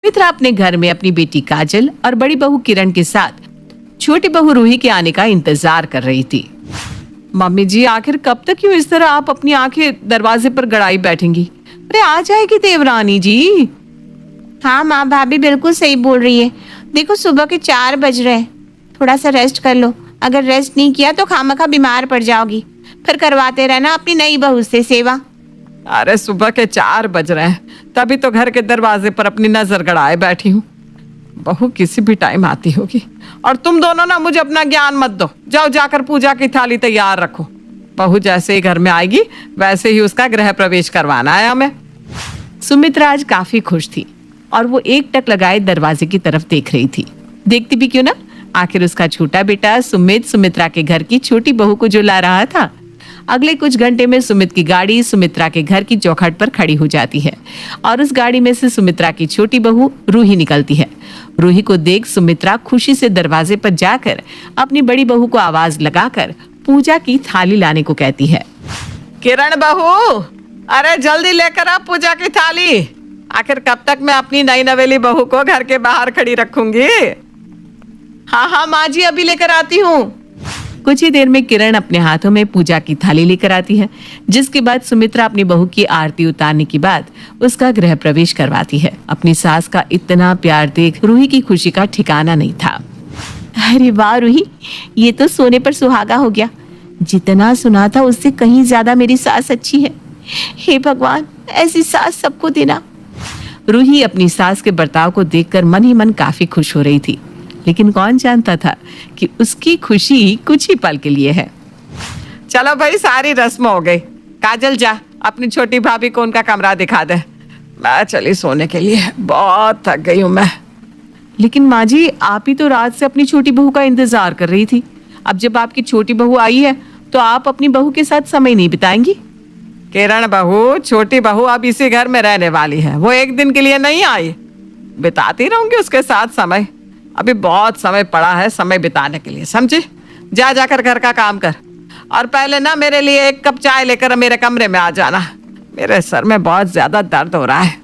मित्रा अपने घर में अपनी बेटी काजल और बड़ी बहू किरण के साथ छोटी बहू रूही के आने का इंतजार कर रही थी। मम्मी जी, आखिर कब तक यूं इस तरह आप अपनी आंखें दरवाजे पर गड़ाई बैठेंगी? अरे आ जाएगी देवरानी जी। हाँ माँ, भाभी बिल्कुल सही बोल रही है। देखो सुबह के 4 बज रहे हैं, थोड़ा सा रेस्ट कर लो। अगर रेस्ट नहीं किया तो खामखा बीमार पड़ जाओगी। फिर करवाते रहना अपनी नई बहू से सेवा। अरे सुबह के 4 बज रहे हैं, तभी तो घर के दरवाजे पर अपनी नजर गड़ाए बैठी हूँ। बहू किसी भी टाइम आती होगी। और तुम दोनों ना मुझे अपना ज्ञान मत दो। जाओ जाकर पूजा की थाली तैयार रखो। बहू जैसे ही घर में आएगी वैसे ही उसका गृह प्रवेश करवाना है हमें। सुमित्रा आज काफी खुश थी और वो एक टक लगाए दरवाजे की तरफ देख रही थी। देखती भी क्यों ना, आखिर उसका छोटा बेटा सुमित सुमित्रा के घर की छोटी बहू को जो ला रहा था। अगले कुछ घंटे में सुमित की गाड़ी सुमित्रा के घर की चौखट पर खड़ी हो जाती है और उस गाड़ी में से सुमित्रा की छोटी बहू रूही निकलती है। रूही को देख सुमित्रा खुशी से दरवाजे पर जाकर अपनी बड़ी बहू को आवाज लगाकर पूजा की थाली लाने को कहती है। किरण बहू, अरे जल्दी लेकर आ पूजा की थाली। आखिर कब तक मैं अपनी नई नवेली बहू को घर के बाहर खड़ी रखूंगी? हाँ हाँ माँ जी, अभी लेकर आती हूँ। कुछ ही देर में किरण अपने हाथों में पूजा की थाली लेकर आती है, जिसके बाद सुमित्रा अपनी बहू की आरती उतारने के बाद उसका गृह प्रवेश करवाती है। अपनी सास का इतना प्यार देख रूही की खुशी का ठिकाना नहीं था। अरे वाह रूही, ये तो सोने पर सुहागा हो गया। जितना सुना था उससे कहीं ज्यादा मेरी सास अच्छी है। हे भगवान, ऐसी सास सबको देना। रूही अपनी सास के बर्ताव को देखकर मन ही मन काफी खुश हो रही थी, लेकिन कौन जानता था कि उसकी खुशी कुछ ही पल के लिए है। चलो भाई, सारी रस्म हो गई। काजल जा अपनी छोटी भाभी को उनका कमरा दिखा दे। मैं चली सोने के लिए, बहुत थक गई हूँ मैं। लेकिन माँ जी, आप ही तो रात से अपनी छोटी बहू का इंतजार कर रही थी। अब जब आपकी छोटी बहू आई है तो आप अपनी बहू के साथ समय नहीं बिताएंगी? किरण बहू, छोटी बहू अब इसी घर में रहने वाली है। वो एक दिन के लिए नहीं आई। बिताती रहूंगी उसके साथ समय। अभी बहुत समय पड़ा है समय बिताने के लिए, समझी? जा जाकर घर का काम कर और पहले ना मेरे लिए 1 कप चाय लेकर मेरे कमरे में आ जाना। मेरे सर में बहुत ज्यादा दर्द हो रहा है।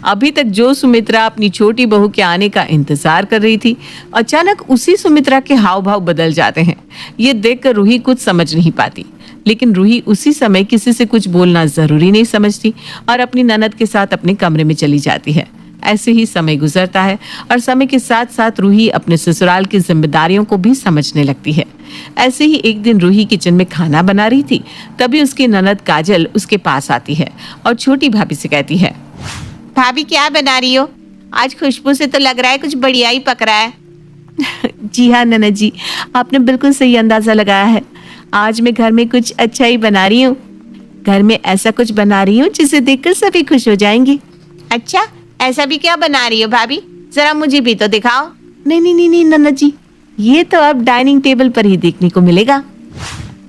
अभी तक जो सुमित्रा अपनी छोटी बहू के आने का इंतजार कर रही थी, अचानक उसी सुमित्रा के हाव भाव बदल जाते हैं। ये देखकर रूही कुछ समझ नहीं पाती, लेकिन रूही उसी समय किसी से कुछ बोलना जरूरी नहीं समझती और अपनी ननद के साथ अपने कमरे में चली जाती है। ऐसे ही समय गुजरता है और समय के साथ साथ रूही अपने ससुराल की जिम्मेदारियों को भी समझने लगती है। ऐसे ही एक दिन रूही किचन में खाना बना रही थी, तभी उसकी ननद काजल उसके पास आती है और छोटी भाभी से कहती है, भाभी क्या बना रही हो? आज खुशबू से तो लग रहा है कुछ बढ़िया ही पक रहा है। जी हाँ ननद जी, आपने बिल्कुल सही अंदाजा लगाया है। आज मैं घर में कुछ अच्छा ही बना रही हूँ। घर में ऐसा कुछ बना रही हूँ जिसे देखकर सभी खुश हो जाएंगे। अच्छा, ऐसा भी क्या बना रही हो भाभी? जरा मुझे भी तो दिखाओ। नहीं नहीं नहीं नहीं नन्ना जी, ये तो अब डाइनिंग टेबल पर ही देखने को मिलेगा।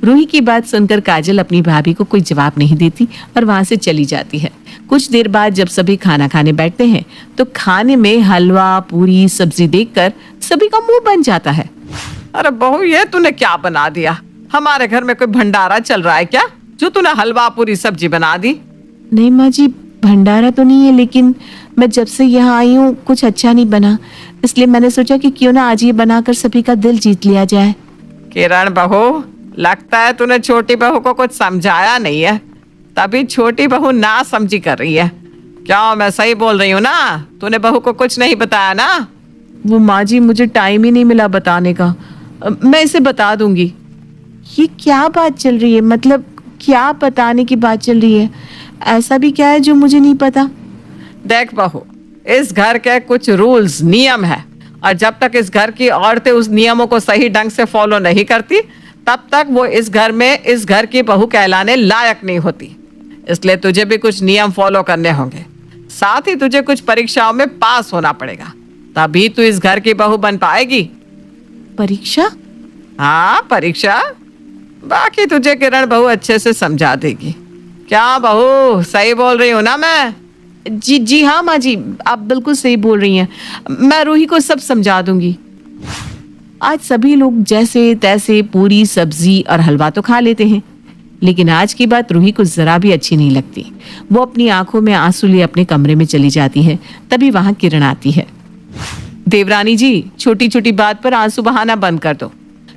रूही की बात सुनकर काजल अपनी भाभी को कोई जवाब नहीं देती और वहां से चली जाती है। कुछ देर बाद जब सभी खाना खाने बैठते हैं तो खाने में हलवा, पूरी, सब्जी देखकर सभी का मुंह बन जाता है। अरे बहू, ये तूने क्या बना दिया? हमारे घर में कोई भंडारा चल रहा है क्या जो तूने हलवा पूरी सब्जी बना दी? नहीं माँ जी, भंडारा तो नहीं है, लेकिन मैं जब से यहाँ आई हूँ कुछ अच्छा नहीं बना, इसलिए मैंने सोचा कि क्यों ना आज ये बनाकर सभी का दिल जीत लिया जाए। किरण बहू, लगता है तूने छोटी बहू को कुछ समझाया नहीं है, तभी छोटी बहू ना समझी कर रही है। क्या मैं सही बोल रही हूँ ना? तूने बहू को कुछ नहीं बताया ना? वो माँ जी, मुझे टाइम ही नहीं मिला बताने का। मैं इसे बता दूंगी। ये क्या बात चल रही है? मतलब क्या बताने की बात चल रही है? ऐसा भी क्या है जो मुझे नहीं पता? देख बहू, इस घर के कुछ रूल्स, नियम है और जब तक इस घर की औरतें उस नियमों को सही ढंग से फॉलो नहीं करती तब तक वो इस घर में इस घर की बहू कहलाने लायक नहीं होती। इसलिए तुझे भी कुछ नियम फॉलो करने होंगे। साथ ही तुझे कुछ परीक्षाओं में पास होना पड़ेगा, तभी तू इस घर की बहू बन पाएगी। परीक्षा? हाँ, परीक्षा। बाकी तुझे किरण बहू अच्छे से समझा देगी। क्या बहू, सही बोल रही हूँ ना मैं? जी हाँ माँ जी, आप बिल्कुल सही बोल रही हैं। मैं रूही को सब समझा दूंगी। आज सभी लोग जैसे तैसे पूरी, सब्जी और हलवा तो खा लेते हैं, लेकिन आज की बात रूही को जरा भी अच्छी नहीं लगती। वो अपनी आंखों में आंसू लिए अपने कमरे में चली जाती है। तभी वहां किरण आती है। देवरानी जी, छोटी छोटी बात पर आंसू बहाना बंद कर दो,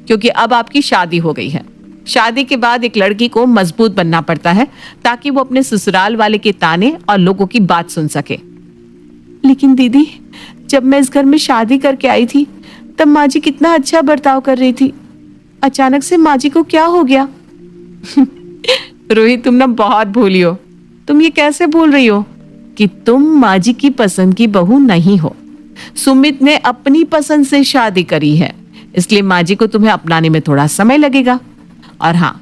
क्योंकि अब आपकी शादी हो गई है। शादी के बाद एक लड़की को मजबूत बनना पड़ता है ताकि वो अपने ससुराल वाले के ताने और लोगों की बात सुन सके। लेकिन दीदी, जब मैं इस घर में शादी करके आई थी तब माँ जी कितना अच्छा बर्ताव कर रही थी। अचानक से माँ जी को क्या हो गया? रोहित, तुम ना बहुत भोली हो। तुम ये कैसे बोल रही हो कि तुम माँ जी की पसंद की बहू नहीं हो? सुमित ने अपनी पसंद से शादी करी है, इसलिए माँ जी को तुम्हें अपनाने में थोड़ा समय लगेगा। और हाँ,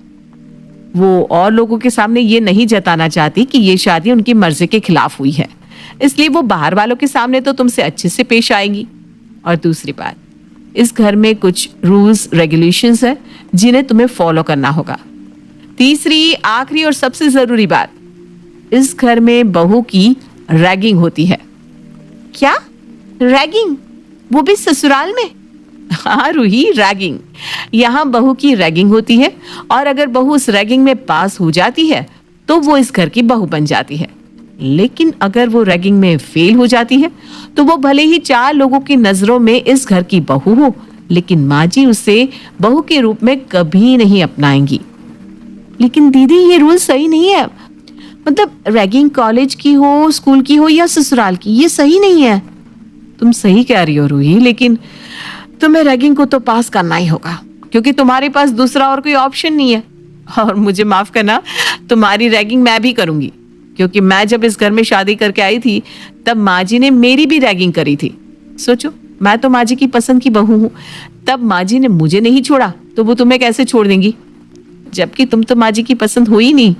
वो और लोगों के सामने ये नहीं जताना चाहती कि ये शादी उनकी मर्जी के खिलाफ हुई है, इसलिए वो बाहर वालों के सामने तो तुमसे अच्छे से पेश आएंगी। और दूसरी बात, इस घर में कुछ रूल्स रेगुलेशंस है जिन्हें तुम्हें फॉलो करना होगा। तीसरी, आखिरी और सबसे जरूरी बात, इस घर में बहू की रैगिंग होती है। क्या रैगिंग? वो भी ससुराल में? हाँ रूही, रैगिंग। यहाँ बहू की रैगिंग होती है, और अगर बहू उस रैगिंग में पास हो जाती है तो वो इस घर की बहू बन जाती है। लेकिन अगर वो रैगिंग में फेल हो जाती है तो वो भले ही 4 लोगों की नजरों में इस घर की बहू हो, लेकिन माँ जी उसे बहू के रूप में कभी नहीं अपनाएंगी। लेकिन दीदी, ये रूल सही नहीं है। मतलब रैगिंग कॉलेज की हो, स्कूल की हो या ससुराल की, ये सही नहीं है। तुम सही कह रही हो रूही, लेकिन तुम्हें रैगिंग को तो पास करना ही होगा, क्योंकि तुम्हारे पास दूसरा और कोई ऑप्शन नहीं है। और मुझे माफ करना, तुम्हारी रैगिंग मैं भी करूंगी, क्योंकि मैं जब इस घर में शादी करके आई थी तब माँ जी ने मेरी भी रैगिंग करी थी। सोचो, मैं तो माँ जी की पसंद की बहू हूँ, तब माँ जी ने मुझे नहीं छोड़ा तो वो तुम्हें कैसे छोड़ देंगी? जबकि तुम तो माँ जी की पसंद हो ही नहीं।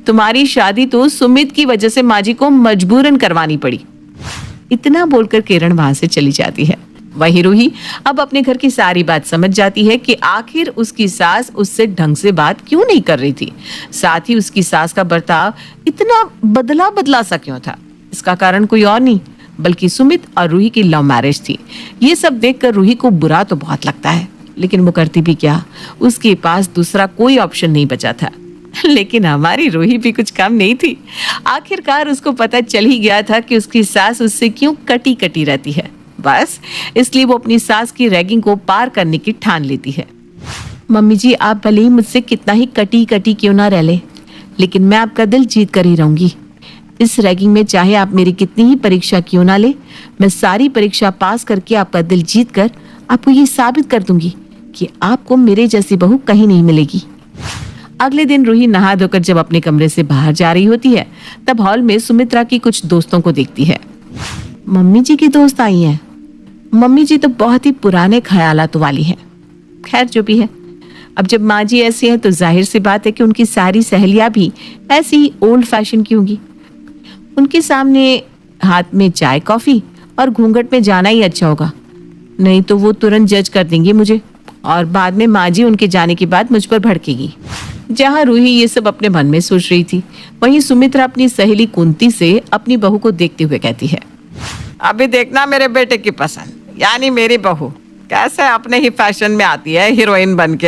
तुम्हारी शादी तो सुमित की वजह से माँ जी को मजबूरन करवानी पड़ी। इतना बोलकर किरण वहां से चली जाती है। वहीं रूही अब अपने घर की सारी बात समझ जाती है कि आखिर उसकी सास उससे ढंग से बात क्यों नहीं कर रही थी। साथ ही उसकी सास का बर्ताव इतना बदला बदला सा क्यों था। इसका कारण कोई और नहीं बल्कि सुमित और रूही की लव मैरिज थी। ये सब देखकर रूही को बुरा तो बहुत लगता है, लेकिन वो करती भी क्या, उसके पास दूसरा कोई ऑप्शन नहीं बचा था। लेकिन हमारी रूही भी कुछ कम नहीं थी। आखिरकार उसको पता चल ही गया था कि उसकी सास उससे क्यों कटी कटी रहती है। बस इसलिए वो अपनी सास की रैगिंग को पार करने की ठान लेती है। मम्मी जी, आप भले ही मुझसे कितना ही कटी कटी क्यों ना रह ले, लेकिन मैं आपका दिल जीत कर ही रहूंगी। इस रैगिंग में चाहे आप मेरी कितनी ही परीक्षा क्यों ना ले, मैं सारी परीक्षा पास करके आपका दिल जीत कर आपको ये साबित कर दूंगी कि आपको मेरे जैसी बहू कहीं नहीं मिलेगी। अगले दिन रूही नहा धोकर जब अपने कमरे से बाहर जा रही होती है तब हॉल में सुमित्रा की कुछ दोस्तों को देखती है। मम्मी जी की दोस्त आई हैं। मम्मी जी तो बहुत ही पुराने ख्यालात वाली हैं। खैर जो भी है, अब जब माँ जी ऐसी है तो जाहिर सी बात है कि उनकी सारी सहेलियां भी ऐसी ही ओल्ड फैशन की होंगी। उनके सामने हाथ में चाय कॉफी और घूंघट में जाना ही अच्छा होगा, नहीं तो वो तुरंत जज कर देंगे मुझे, और बाद में माँ जी उनके जाने के बाद मुझ पर भड़केगी। जहाँ रूही ये सब अपने मन में सोच रही थी, वहीं सुमित्रा अपनी सहेली कुंती से अपनी बहू को देखते हुए कहती है, अभी देखना मेरे बेटे की पसंद, यानी मेरी बहू कैसे अपने ही फैशन में आती है हीरोइन बनके।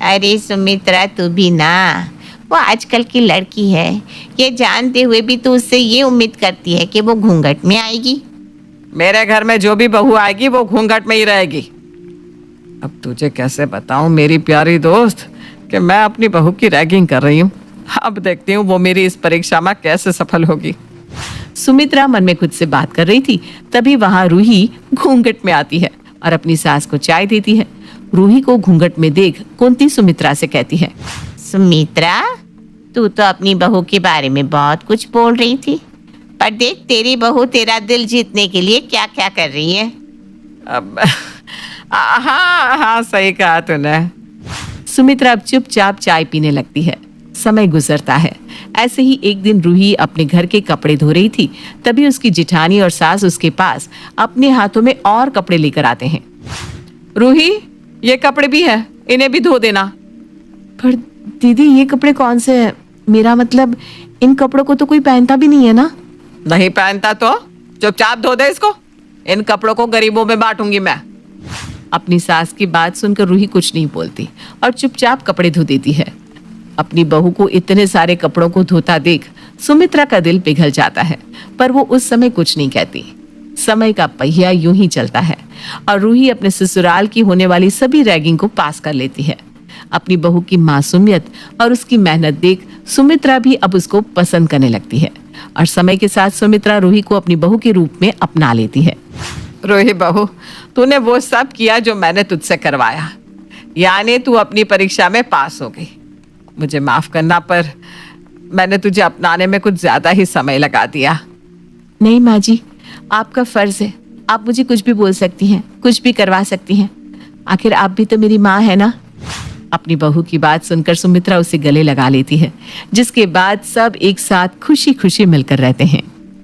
अरे सुमित्रा, तू भी ना, वो आजकल की लड़की है, ये जानते हुए भी तू उससे ये उम्मीद करती है कि वो घूंघट में आएगी। मेरे घर में जो भी बहू आएगी वो घूंघट में ही रहेगी। अब तुझे कैसे बताऊं मेरी प्यारी दोस्त कि मैं अपनी बहू की रैगिंग कर रही हूँ। अब देखती हूँ वो मेरी इस परीक्षा में कैसे सफल होगी। सुमित्रा मन में खुद से बात कर रही थी, तभी वहां रूही घूंघट में आती है और अपनी सास को चाय देती है। रूही को घूंघट में देख कुंती सुमित्रा से कहती है, सुमित्रा, तू तो अपनी बहू के बारे में बहुत कुछ बोल रही थी, पर देख तेरी बहू तेरा दिल जीतने के लिए क्या क्या कर रही है। अब हाँ हाँ, सही कहा तूने। सुमित्रा अब चुपचाप चाय पीने लगती है। समय गुजरता है। ऐसे ही एक दिन रूही अपने घर के कपड़े धो रही थी, तभी उसकी जिठानी और सास उसके पास अपने हाथों में और कपड़े लेकर आते हैं। रूही, ये कपड़े भी है, इन्हें भी धो देना। पर दीदी, ये कपड़े कौन से हैं? मेरा मतलब, इन कपड़ों को तो कोई पहनता भी नहीं है ना। नहीं पहनता तो चुपचाप धो दे इसको। इन कपड़ों को गरीबों में बांटूंगी मैं। अपनी सास की बात सुनकर रूही कुछ नहीं बोलती और चुपचाप कपड़े धो देती है। अपनी बहू को इतने सारे कपड़ों को धोता देख सुमित्रा का दिल पिघल जाता है, पर वो उस समय कुछ नहीं कहती। समय का पहिया यूं ही चलता है और रूही अपने ससुराल की होने वाली सभी रैगिंग को पास कर लेती है। अपनी बहू की मासूमियत और उसकी मेहनत देख सुमित्रा भी अब उसको पसंद करने लगती है और समय के साथ सुमित्रा रूही को अपनी बहू के रूप में अपना लेती है। रूही बहू, तूने वो सब किया जो मैंने तुझसे करवाया, यानी तू अपनी परीक्षा में पास हो गई। मुझे माफ करना, पर मैंने तुझे अपनाने में कुछ ज्यादा ही समय लगा दिया। नहीं माँ जी, आपका फर्ज है, आप मुझे कुछ भी बोल सकती हैं, कुछ भी करवा सकती हैं, आखिर आप भी तो मेरी माँ है ना। अपनी बहू की बात सुनकर सुमित्रा उसे गले लगा लेती है, जिसके बाद सब एक साथ खुशी खुशी मिलकर रहते हैं।